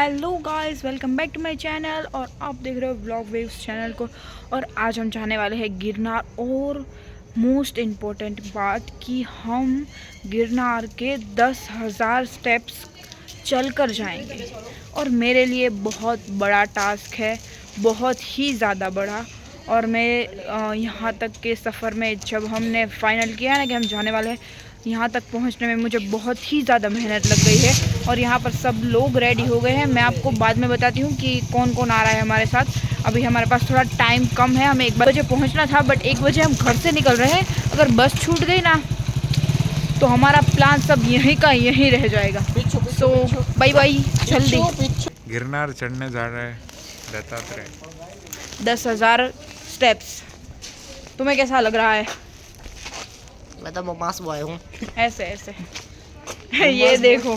Hello guys, welcome back to my channel. और आप देख रहे हो ब्लॉग वेव्स चैनल को। और आज हम जाने वाले हैं गिरनार। और मोस्ट इम्पोर्टेंट बात कि हम गिरनार के 10,000 स्टेप्स चलकर जाएंगे। और मेरे लिए बहुत बड़ा टास्क है, बहुत ही ज़्यादा बड़ा। और मैं यहाँ तक के सफ़र में जब हमने फाइनल किया ना कि हम जाने वाले हैं, यहाँ तक पहुँचने में मुझे बहुत ही ज़्यादा मेहनत लग गई है। और यहाँ पर सब लोग रेडी हो गए हैं। मैं आपको बाद में बताती हूँ कि कौन कौन आ रहा है हमारे साथ। अभी हमारे पास थोड़ा टाइम कम है, हमें 1 बजे पहुँचना था, बट 1 बजे हम घर से निकल रहे हैं। अगर बस छूट गई ना तो हमारा प्लान सब यहीं का यहीं रह जाएगा। सो बाय बाय, जल्दी। गिरनार चढ़ने जा रहे हैं दत्तात्रेय। 10,000 स्टेप्स। तुम्हें कैसा लग रहा है? मैं तो ममास बॉय हूँ। ऐसे ऐसे ये देखो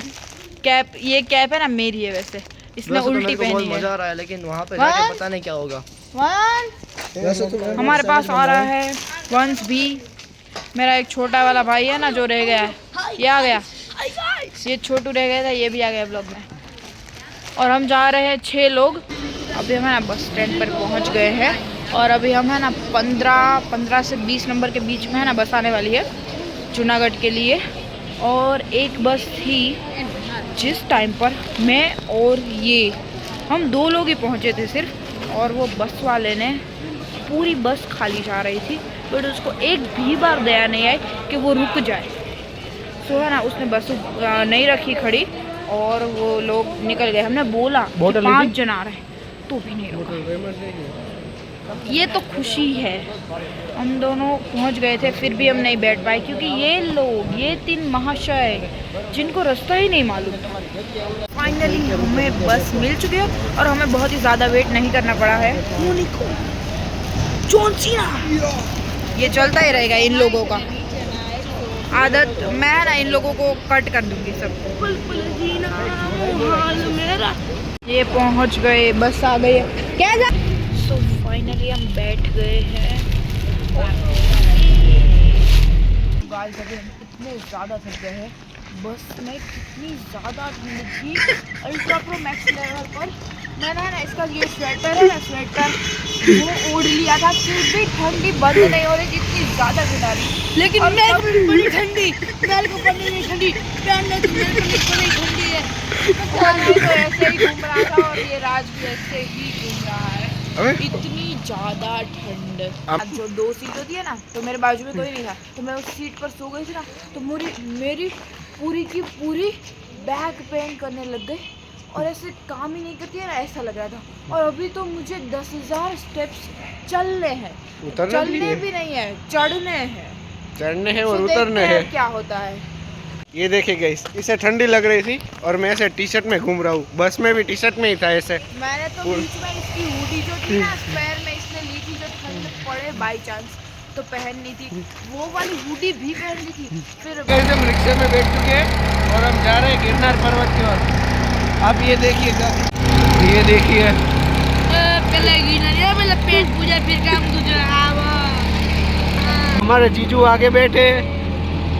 कैप, ये कैप है ना मेरी है। वैसे इसने उल्टी पहनी है। मजा आ रहा है, लेकिन वहाँ पे जाके पता नहीं क्या होगा। हमारे पास आ रहा है वंस भी। मेरा एक छोटा वाला भाई है ना जो रह गया है, ये आ गया। ये छोटू रह गया था, ये भी आ गया ब्लॉग में। और हम जा रहे हैं 6 लोग। अभी हम है ना बस स्टैंड पर पहुंच गए हैं। और अभी हम है ना 15 से 20 नंबर के बीच में है ना बस आने वाली है जूनागढ़ के लिए। और एक बस थी जिस टाइम पर मैं और ये हम 2 लोग ही पहुंचे थे सिर्फ। और वो बस वाले ने पूरी बस खाली जा रही थी, बट उसको एक भी बार दया नहीं आई कि वो रुक जाए। सो है ना उसने बस नहीं रखी खड़ी और वो लोग निकल गए। हमने बोला कि 5 जन आ रहे, तो भी नहीं रुका। ये तो खुशी है। हम दोनों पहुंच गए थे, फिर भी हम नहीं बैठ पाए क्योंकि ये लोग, ये 3 महाशय जिनको रास्ता ही नहीं मालूम था। फाइनली हमें बस मिल चुकी है और हमें बहुत ही ज़्यादा वेट नहीं करना पड़ा है। जॉन सीना ये चलता ही रहेगा इन लोगों का आदत। मैं ना इन लोगों को कट कर दूंगी सब। ये पहुंच गए, बस आ गई है। क्या जा? सो फाइनली हम बैठ गए हैं। गाइस अभी हम इतने ज़्यादा थक गए हैं। बस में कितनी ज़्यादा ठंड थी, अल्ट्रा प्रो मैक्स लेवल पर। मैंने ना इसका ये स्वेटर है ना, स्वेटर वो ओढ़ लिया था, फिर भी ठंडी बंद नहीं हो रही, जितनी ज़्यादा ठंड आ रही। लेकिन मैं बड़ी ठंडी, मेरे को पड़ने नहीं ठंडी, पहनने तो मेरे को बड़ी ठंडी है। तो ऐसे ही घूम रहा था और ये राज भी ऐसे ही घूम रहा है। इतनी ज़्यादा ठंड। अब जो 2 सीट होती है ना, तो मेरे बाजू में कोई नहीं था, तो मैं उस सीट पर सो गई थी ना, तो मेरी पूरी की पूरी बैक पेन करने लग गई और ऐसे काम ही नहीं करती है ना, ऐसा लग रहा था। और अभी तो मुझे 10,000 स्टेप्स चलने हैं, चलने भी नहीं है, चढ़ने हैं। चढ़ने हैं और उतरने हैं। क्या होता है ये देखिए गाइस, इसे ठंडी लग रही थी और मैं ऐसे टी शर्ट में घूम रहा हूँ। बस में भी टी शर्ट में ही था ऐसे। मैंने तो बीच में इसकी हुडी जो थी ना स्पेयर में इसने ली थी, जो ठंड पड़े बाई चांस तो पहननी थी, वो वाली हुडी भी पहन ली थी। फिर हम रिक्शे में बैठ चुके हैं और हम जा रहे हैं गिरनार पर्वत की ओर। आप ये देखिएगा, ये देखिए पेट पूजा, फिर काम दूसरा। हमारे जीजू आगे बैठे,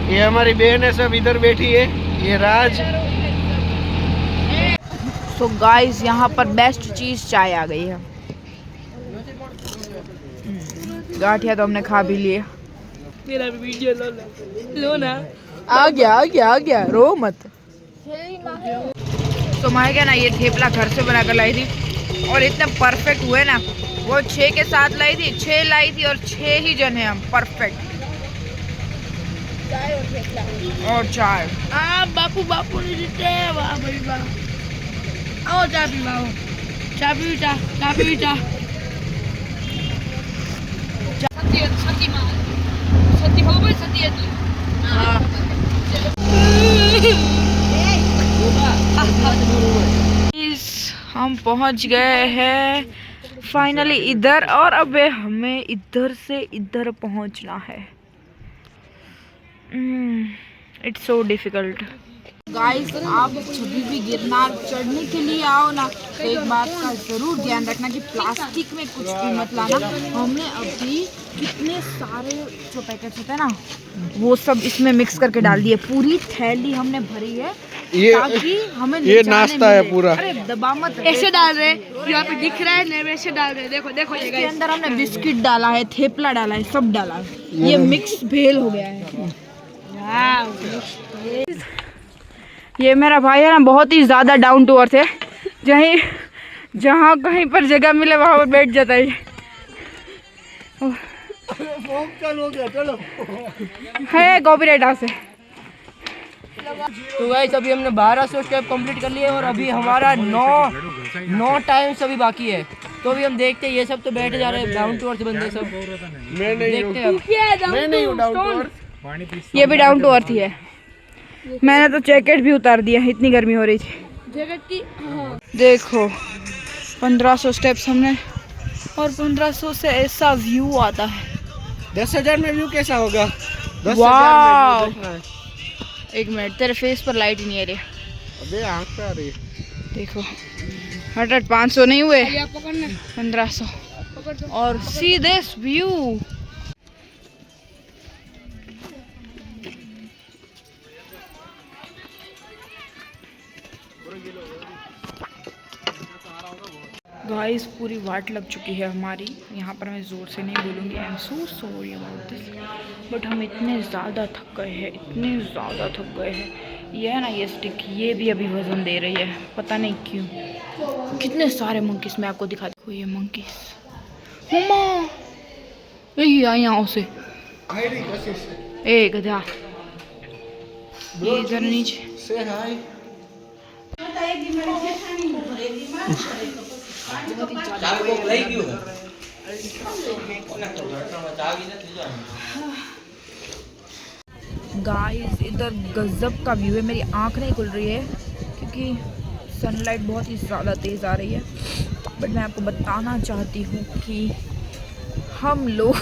ये हमारी बहन है सब इधर बैठी है, ये राज। तो गाइस यहाँ पर बेस्ट चीज़ चाय आ गई है। गाठिया तो हमने खा भी लिए। मेरा वीडियो लो ना। आ गया, रो मत। तो मैं क्या ना ये ठेपला घर से बना कर लाई थी और इतने परफेक्ट हुए ना। वो 6 के साथ लाई थी, 6 लाई थी और 6 ही जन हैं हम, परफेक्ट। चाय और ठेपला और चाय। बापू नहीं देते, वाह भाई वाह। आओ चाय पीवाओ, चाय पी। हम पहुंच गए हैं फाइनली इधर। और अब हमें इधर से इधर पहुंचना है। It's so difficult. गाइस आप जब भी गिरनार चढ़ने के लिए आओ ना तो एक बात का जरूर ध्यान रखना कि प्लास्टिक में कुछ भी मत लाना। हमने अभी कितने सारे जो पैकेट्स होते हैं ना वो सब इसमें मिक्स करके डाल दिए। पूरी थैली हमने भरी है ताकि हमें ये नाश्ता है पूरा। अरे दबा मत, ऐसे डाल रहे यहाँ पे दिख रहा है नहीं, वैसे डाल रहे। देखो देखो ये इसके अंदर हमने बिस्किट डाला है, थेपला डाला है, सब डाला है। ये मिक्स भेल हो गया है। ये मेरा भाई है ना बहुत ही ज़्यादा डाउन टू अर्थ है। जहाँ कहीं पर जगह मिले वहाँ पर बैठ जाता है। है कॉपीराइट से। तो गाइस अभी हमने 1200 स्टेप कंप्लीट कर लिए और अभी हमारा 9 टाइम्स अभी बाकी है। तो अभी हम देखते हैं, ये सब तो बैठ जा रहे हैं डाउन टू अर्थ बंदे सब। मैं नहीं हूँ, देखते हैं मैं नहीं हूँ डाउन टू अर्थ। ये भी डाउन टू अर्थ ही है। मैंने तो जैकेट भी उतार दिया, इतनी गर्मी हो रही थी। जगत की देखो 1500 स्टेप्स हमने, और 1500 से ऐसा व्यू आता है। 10,000 में व्यू कैसा होगा? 10,000 वाव। में देखना है। एक मिनट, तेरे फेस पर लाइट ही नहीं आ रही। अबे आँख पे आ रही है। देखो हट 500 नहीं हुए, पकड़ना 1500 और सी दिस व्यू। गाइस पूरी वाट लग चुकी है हमारी। यहाँ पर मैं ज़ोर से नहीं बोलूँगी, I am so sorry about this, but हम इतने ज़्यादा थक गए हैं, इतने ज़्यादा थक गए हैं। ये है ना ये स्टिक, ये भी अभी वज़न दे रही है, पता नहीं क्यों। कितने सारे मंकीस मैं आपको दिखा दूँ। ये मंकीस मम्मा यही आई यहाँ से। ए गधा, ये इधर नीचे से हाय। गाइस इधर गजब का व्यू है। मेरी आंख नहीं खुल रही है क्योंकि सनलाइट बहुत ही ज़्यादा तेज़ आ रही है, बट मैं आपको बताना चाहती हूँ कि हम लोग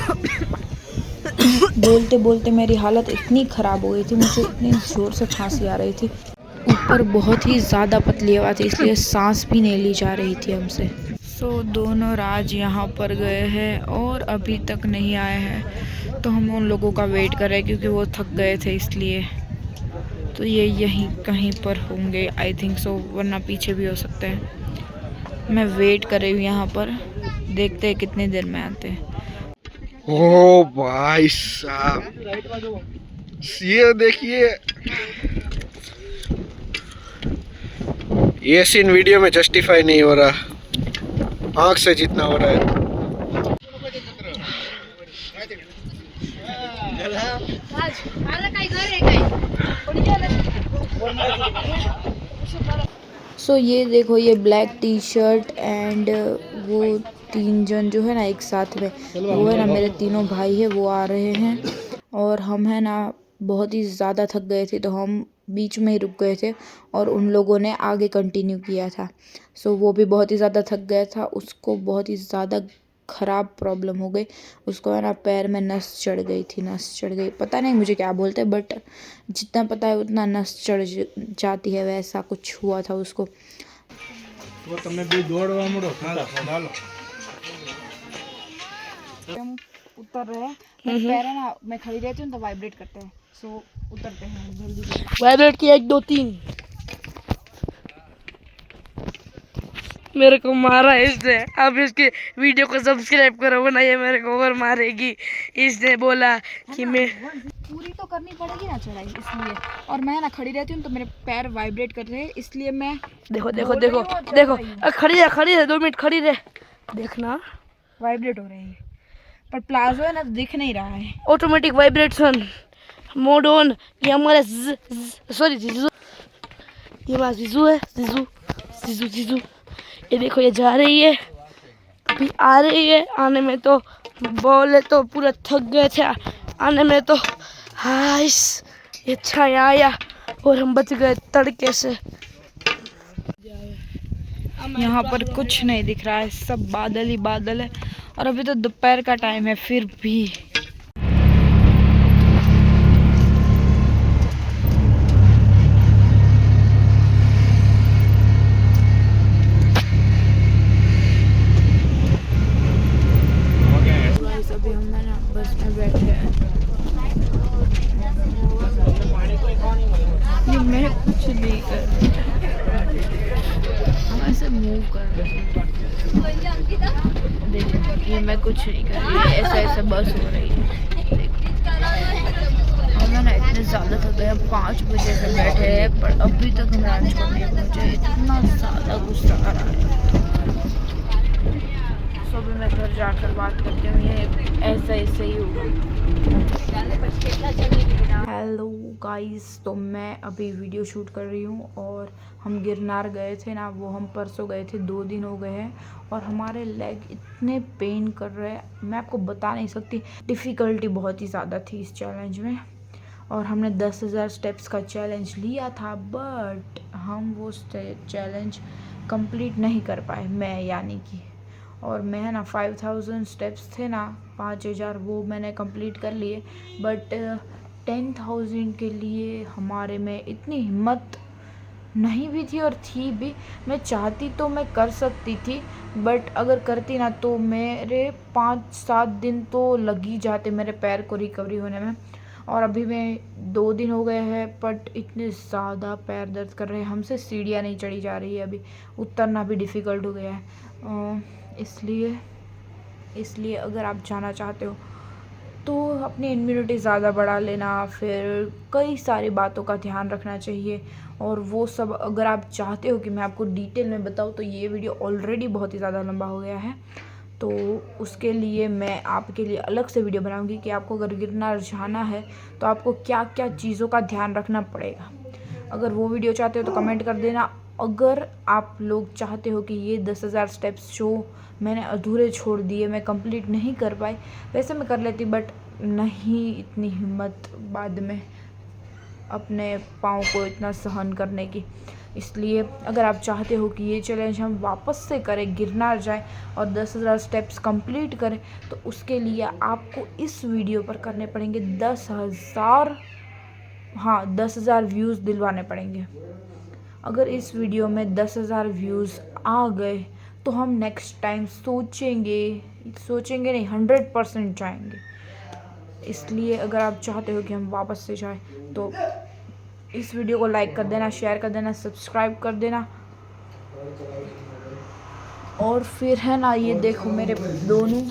बोलते बोलते मेरी हालत इतनी ख़राब हो गई थी, मुझे इतनी ज़ोर से खांसी आ रही थी, ऊपर बहुत ही ज़्यादा पतली हवा थी, इसलिए सांस भी नहीं ली जा रही थी हमसे। सो दोनों राज यहाँ पर गए हैं और अभी तक नहीं आए हैं, तो हम उन लोगों का वेट कर रहे हैं क्योंकि वो थक गए थे इसलिए। तो ये यहीं कहीं पर होंगे आई थिंक सो, वरना पीछे भी हो सकते हैं। मैं वेट कर रही हूँ यहाँ पर, देखते हैं कितनी देर में आते हैं। ओ भाई साहब, ये देखिए, ये सीन वीडियो में जस्टिफाई नहीं हो रहा, आँख से जितना हो रहा है। सो ये देखो, ये ब्लैक टी शर्ट एंड वो 3 जन जो है ना एक साथ में, वो है ना मेरे तीनों भाई है, वो आ रहे हैं। और हम है ना बहुत ही ज़्यादा थक गए थे, तो हम बीच में ही रुक गए थे और उन लोगों ने आगे कंटिन्यू किया था। सो वो भी बहुत ही ज़्यादा थक गया था, उसको बहुत ही ज़्यादा ख़राब प्रॉब्लम हो गई, उसको है ना पैर में नस चढ़ गई थी, नस चढ़ गई, पता नहीं मुझे क्या बोलते, बट जितना पता है उतना नस चढ़ जाती है, वैसा कुछ हुआ था उसको। तो तुम्हें भी दौड़वा मुड़ो, डालो। हम उतर रहे हैं, पैर है ना, मैं खड़ी रहती हूँ तो वाइब्रेट करते हैं, सो उतरते हैं जल्दी से। वाइब्रेट की 1 2 3 मेरे को मारा इसने। अब इसके वीडियो को सब्सक्राइब करो वरना ये मेरे को और मारेगी। इसने बोला कि मैं पूरी तो करनी पड़ेगी ना चढ़ाई, इसलिए। और मैं ना खड़ी रहती हूँ तो मेरे पैर वाइब्रेट कर रहे हैं, इसलिए मैं देखो देखो देखो देखो, खड़ी रहे 2 मिनट खड़ी रहे, देखना वाइब्रेट हो रही है, पर प्लाजो है ना दिख नहीं रहा है। Automatic vibration mode on. ये हमारा सॉरी जीजू, ये हमारा जीजू है, जीजू जीजू जीजू। ये देखो ये जा रही है, अभी आ रही है। आने में तो बोले तो पूरा थक गए थे, आने में तो हाइस ये अच्छा यहाँ आया और हम बच गए तड़के से। यहाँ पर कुछ नहीं दिख रहा है, सब बादल ही बादल है, और अभी तो दोपहर का टाइम है फिर भी। मूव कर रहे हैं। देखो ये मैं कुछ नहीं कर रही, ऐसा ऐसा बस हो रही है। हम ना इतने ज़्यादा थक गए, 5 बजे से बैठे हैं पर अभी तक हम राजकोट नहीं पहुँचे। इतना ज़्यादा गुस्सा आ रहा है। सुबह मैं घर जाकर बात करती हूँ, ये ऐसा ऐसे ही होगा। हेलो गाइस, तो मैं अभी वीडियो शूट कर रही हूँ और हम गिरनार गए थे ना, वो हम परसों गए थे, 2 दिन हो गए हैं और हमारे लेग इतने पेन कर रहे हैं, मैं आपको बता नहीं सकती। डिफ़िकल्टी बहुत ही ज़्यादा थी इस चैलेंज में और हमने 10,000 स्टेप्स का चैलेंज लिया था, बट हम वो चैलेंज कंप्लीट नहीं कर पाए, मैं यानी कि। और मैं ना 5,000 स्टेप्स थे ना, 5,000 वो मैंने कंप्लीट कर लिए, बट 10,000 के लिए हमारे में इतनी हिम्मत नहीं भी थी और थी भी। मैं चाहती तो मैं कर सकती थी, बट अगर करती ना तो मेरे 5-7 दिन तो लग ही जाते मेरे पैर को रिकवरी होने में। और अभी मैं 2 दिन हो गए हैं, बट इतने ज़्यादा पैर दर्द कर रहे हैं। हमसे सीढ़ियाँ नहीं चढ़ी जा रही है, अभी उतरना भी डिफ़िकल्ट हो गया है। इसलिए अगर आप जाना चाहते हो तो अपनी इम्यूनिटी ज़्यादा बढ़ा लेना, फिर कई सारी बातों का ध्यान रखना चाहिए। और वो सब अगर आप चाहते हो कि मैं आपको डिटेल में बताऊँ तो ये वीडियो ऑलरेडी बहुत ही ज़्यादा लंबा हो गया है, तो उसके लिए मैं आपके लिए अलग से वीडियो बनाऊंगी कि आपको अगर गिरनार जाना है तो आपको क्या क्या चीज़ों का ध्यान रखना पड़ेगा। अगर वो वीडियो चाहते हो तो कमेंट कर देना। अगर आप लोग चाहते हो कि ये 10,000 स्टेप्स जो मैंने अधूरे छोड़ दिए, मैं कंप्लीट नहीं कर पाई, वैसे मैं कर लेती, बट नहीं इतनी हिम्मत बाद में अपने पाँव को इतना सहन करने की। इसलिए अगर आप चाहते हो कि ये चैलेंज हम वापस से करें, गिरनार जाएं और 10,000 स्टेप्स कंप्लीट करें, तो उसके लिए आपको इस वीडियो पर करने पड़ेंगे 10,000 व्यूज़ दिलवाने पड़ेंगे। अगर इस वीडियो में 10,000 व्यूज़ आ गए तो हम नेक्स्ट टाइम सोचेंगे नहीं, 100% जाएंगे। इसलिए अगर आप चाहते हो कि हम वापस से जाएं तो इस वीडियो को लाइक कर देना, शेयर कर देना, सब्सक्राइब कर देना। और फिर है ना, ये देखो मेरे दोनों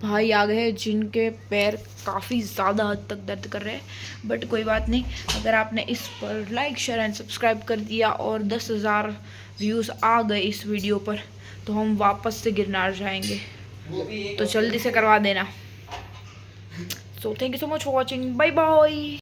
भाई आ गए हैं जिनके पैर काफ़ी ज़्यादा हद तक दर्द कर रहे हैं, बट कोई बात नहीं। अगर आपने इस पर लाइक शेयर एंड सब्सक्राइब कर दिया और 10,000 व्यूज़ आ गए इस वीडियो पर, तो हम वापस से गिरनार जाएंगे, तो जल्दी से करवा देना। So thank you so much for watching, bye bye.